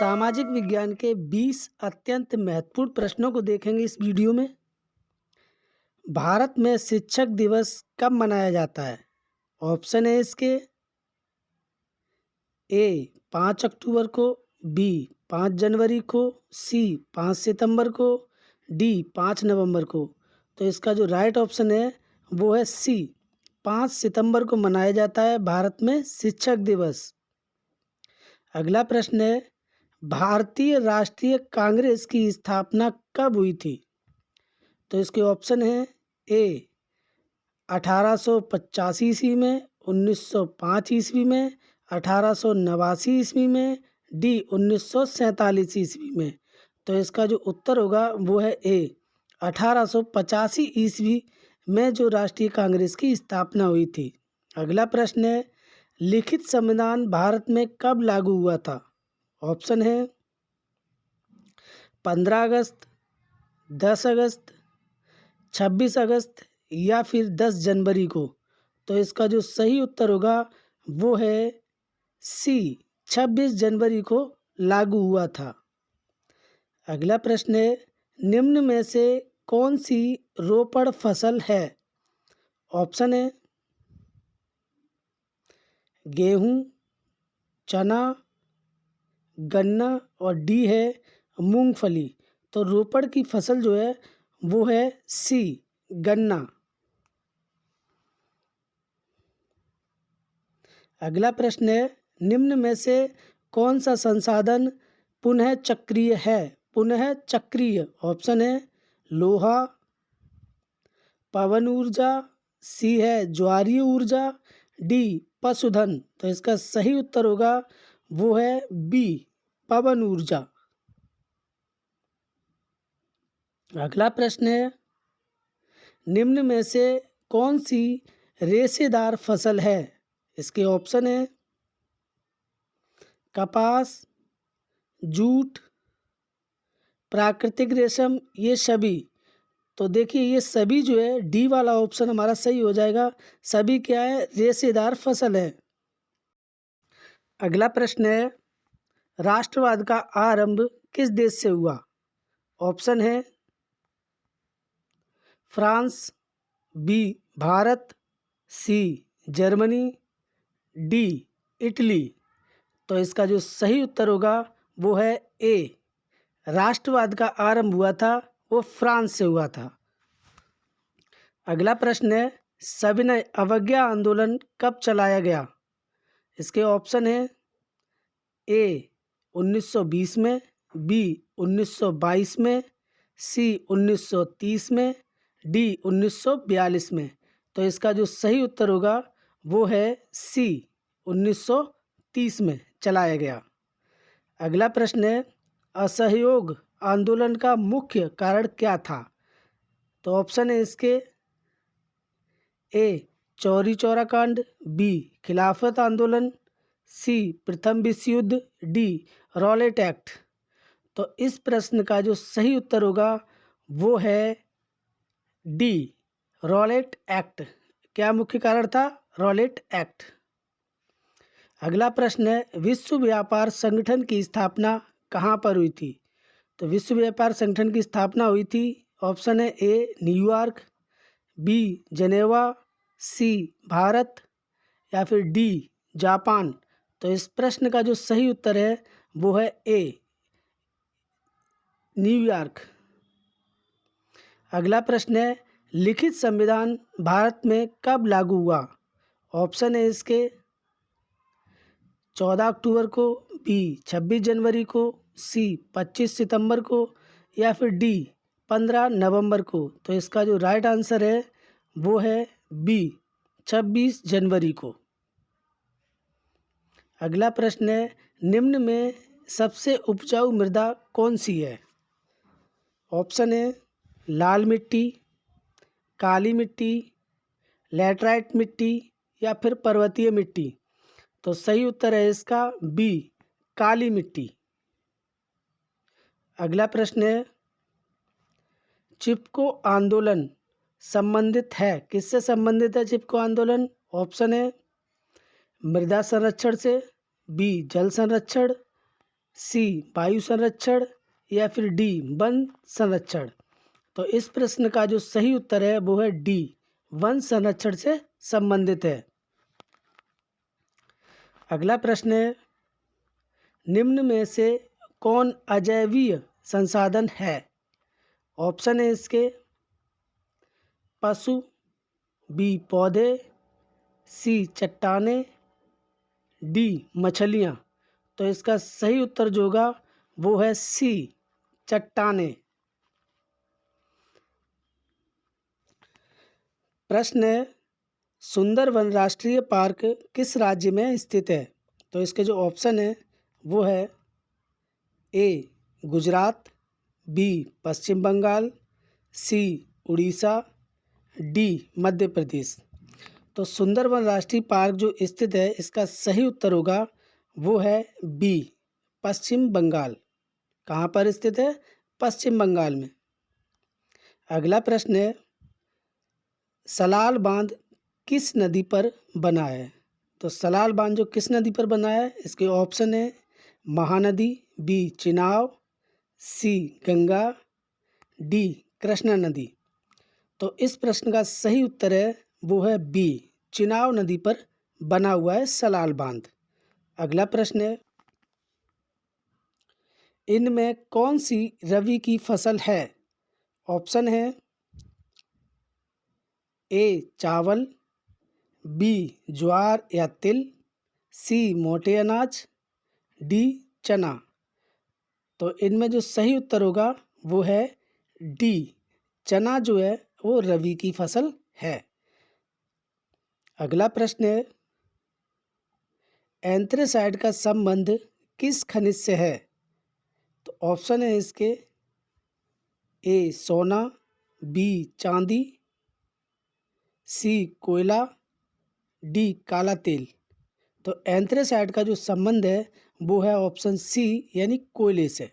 सामाजिक विज्ञान के 20 अत्यंत महत्वपूर्ण प्रश्नों को देखेंगे इस वीडियो में। भारत में शिक्षक दिवस कब मनाया जाता है? ऑप्शन है इसके ए 5 अक्टूबर को, बी 5 जनवरी को, सी 5 सितंबर को, डी 5 नवंबर को। तो इसका जो राइट ऑप्शन है वो है सी, 5 सितंबर को मनाया जाता है भारत में शिक्षक दिवस। अगला प्रश्न है, भारतीय राष्ट्रीय कांग्रेस की स्थापना कब हुई थी? तो इसके ऑप्शन है ए 1885 ईस्वी में, 1905 ईस्वी में, 1889 ईस्वी में, डी 1947 ईस्वी में। तो इसका जो उत्तर होगा वो है ए 1885 ईस्वी में जो राष्ट्रीय कांग्रेस की स्थापना हुई थी। अगला प्रश्न है, लिखित संविधान भारत में कब लागू हुआ था? ऑप्शन है 15 अगस्त, 10 अगस्त, 26 अगस्त या फिर 10 जनवरी को। तो इसका जो सही उत्तर होगा वो है सी, 26 जनवरी को लागू हुआ था। अगला प्रश्न है, निम्न में से कौन सी रोपड़ फसल है? ऑप्शन है गेहूं, चना, गन्ना और डी है मूंगफली। तो रोपड़ की फसल जो है वो है सी, गन्ना। अगला प्रश्न है, निम्न में से कौन सा संसाधन पुनः चक्रीय है? पुनः चक्रीय ऑप्शन है लोहा, पवन ऊर्जा, सी है ज्वारीय ऊर्जा, डी पशुधन। तो इसका सही उत्तर होगा वो है बी, पवन ऊर्जा। अगला प्रश्न है, निम्न में से कौन सी रेशेदार फसल है? इसके ऑप्शन है कपास, जूट, प्राकृतिक रेशम, ये सभी। तो देखिए ये सभी जो है डी वाला ऑप्शन हमारा सही हो जाएगा। सभी क्या है? रेशेदार फसल है। अगला प्रश्न है, राष्ट्रवाद का आरंभ किस देश से हुआ? ऑप्शन है France, B Bharat, C Germany, D Italy. तो इसका जो सही उत्तर होगा वो है ए, राष्ट्रवाद का आरंभ हुआ था वो फ्रांस से हुआ था। अगला प्रश्न है, सविनय अवज्ञा आंदोलन कब चलाया गया? इसके ऑप्शन है ए 1920 में, बी 1922 में, सी 1930 में, डी 1942 में। तो इसका जो सही उत्तर होगा वो है सी, 1930 में चलाया गया। अगला प्रश्न है, असहयोग आंदोलन का मुख्य कारण क्या था? तो ऑप्शन है इसके ए चौरी चौरा कांड, बी खिलाफत आंदोलन, सी प्रथम विश्व युद्ध, डी रॉलेट एक्ट। तो इस प्रश्न का जो सही उत्तर होगा वो है डी, रॉलेट एक्ट। क्या मुख्य कारण था? Rowlatt act. अगला प्रश्न है, विश्व व्यापार संगठन की स्थापना कहाँ पर हुई थी? तो विश्व व्यापार संगठन की स्थापना हुई थी, ऑप्शन है ए न्यूयॉर्क, बी जेनेवा, सी भारत या फिर डी जापान। तो इस प्रश्न का जो सही उत्तर है वो है ए न्यूयॉर्क। अगला प्रश्न है, लिखित संविधान भारत में कब लागू हुआ? ऑप्शन है इसके 14 अक्टूबर को, बी 26 जनवरी को, सी 25 सितंबर को या फिर डी 15 नवंबर को। तो इसका जो राइट आंसर है वो है बी 26 जनवरी को। अगला प्रश्न है, निम्न में सबसे उपजाऊ मृदा कौन सी है? ऑप्शन है लाल मिट्टी, काली मिट्टी, लैटराइट मिट्टी या फिर पर्वतीय मिट्टी। तो सही उत्तर है इसका बी, काली मिट्टी। अगला प्रश्न है, चिपको आंदोलन संबंधित है, किससे संबंधित है चिपको आंदोलन? ऑप्शन है मृदा संरक्षण से, बी जल संरक्षण, सी वायु संरक्षण या फिर डी वन संरक्षण। तो इस प्रश्न का जो सही उत्तर है वो है डी वन संरक्षण से संबंधित है। अगला प्रश्न है, निम्न में से कौन अजैवीय संसाधन है? ऑप्शन है इसके पशु, बी पौधे, सी चट्टाने, डी मछलियाँ। तो इसका सही उत्तर जो होगा वो है सी चट्टाने। प्रश्न है, सुंदरवन राष्ट्रीय पार्क किस राज्य में स्थित है? तो इसके जो ऑप्शन है वो है ए गुजरात, बी पश्चिम बंगाल, सी उड़ीसा, डी मध्य प्रदेश। तो सुंदरवन राष्ट्रीय पार्क जो स्थित है इसका सही उत्तर होगा वो है बी पश्चिम बंगाल। कहाँ पर स्थित है? पश्चिम बंगाल में। अगला प्रश्न है, सलाल बांध किस नदी पर बना है? तो सलाल बांध जो किस नदी पर बना है इसके ऑप्शन है महानदी, बी चिनाब, सी गंगा, डी कृष्णा नदी। तो इस प्रश्न का सही उत्तर है वो है बी चिनाब नदी पर बना हुआ है सलाल बांध। अगला प्रश्न है, इनमें कौन सी रबी की फसल है? ऑप्शन है ए चावल, बी ज्वार या तिल, सी मोटे अनाज, डी चना। तो इनमें जो सही उत्तर होगा वो है डी चना जो है वो रबी की फसल है। अगला प्रश्न है, एंथ्रेसाइट का संबंध किस खनिज से है? तो ऑप्शन है इसके ए सोना, बी चांदी, सी कोयला, डी काला तेल। तो एंथ्रेसाइट का जो संबंध है वो है ऑप्शन सी यानी कोयले से।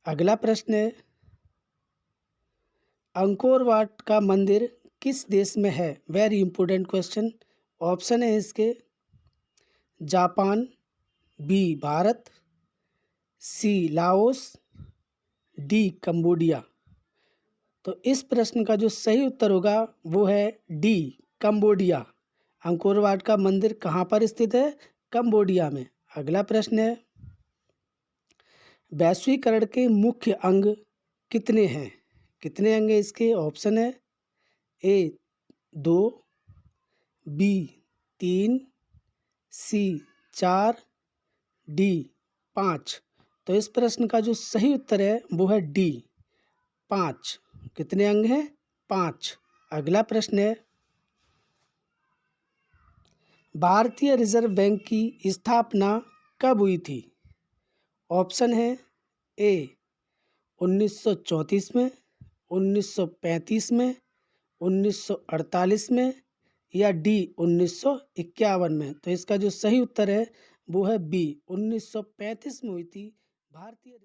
अगला प्रश्न है, अंकोर वाट का मंदिर किस देश में है? Very important question. ऑप्शन है इसके जापान, बी भारत, सी लाओस, डी कंबोडिया। तो इस प्रश्न का जो सही उत्तर होगा वो है डी कंबोडिया। अंकोर वाट का मंदिर कहाँ पर स्थित है? कंबोडिया में। अगला प्रश्न है, वैश्वीकरण के मुख्य अंग कितने हैं? कितने अंग है इसके? ऑप्शन है ए 2, बी 3, सी 4, डी 5। तो इस प्रश्न का जो सही उत्तर है वो है डी 5। कितने अंग हैं? 5। अगला प्रश्न है, भारतीय रिजर्व बैंक की स्थापना कब हुई थी? ऑप्शन है ए 1934 में, 1935 में, 1948 में या डी 1951 में। तो इसका जो सही उत्तर है वो है बी 1935 में हुई थी भारतीय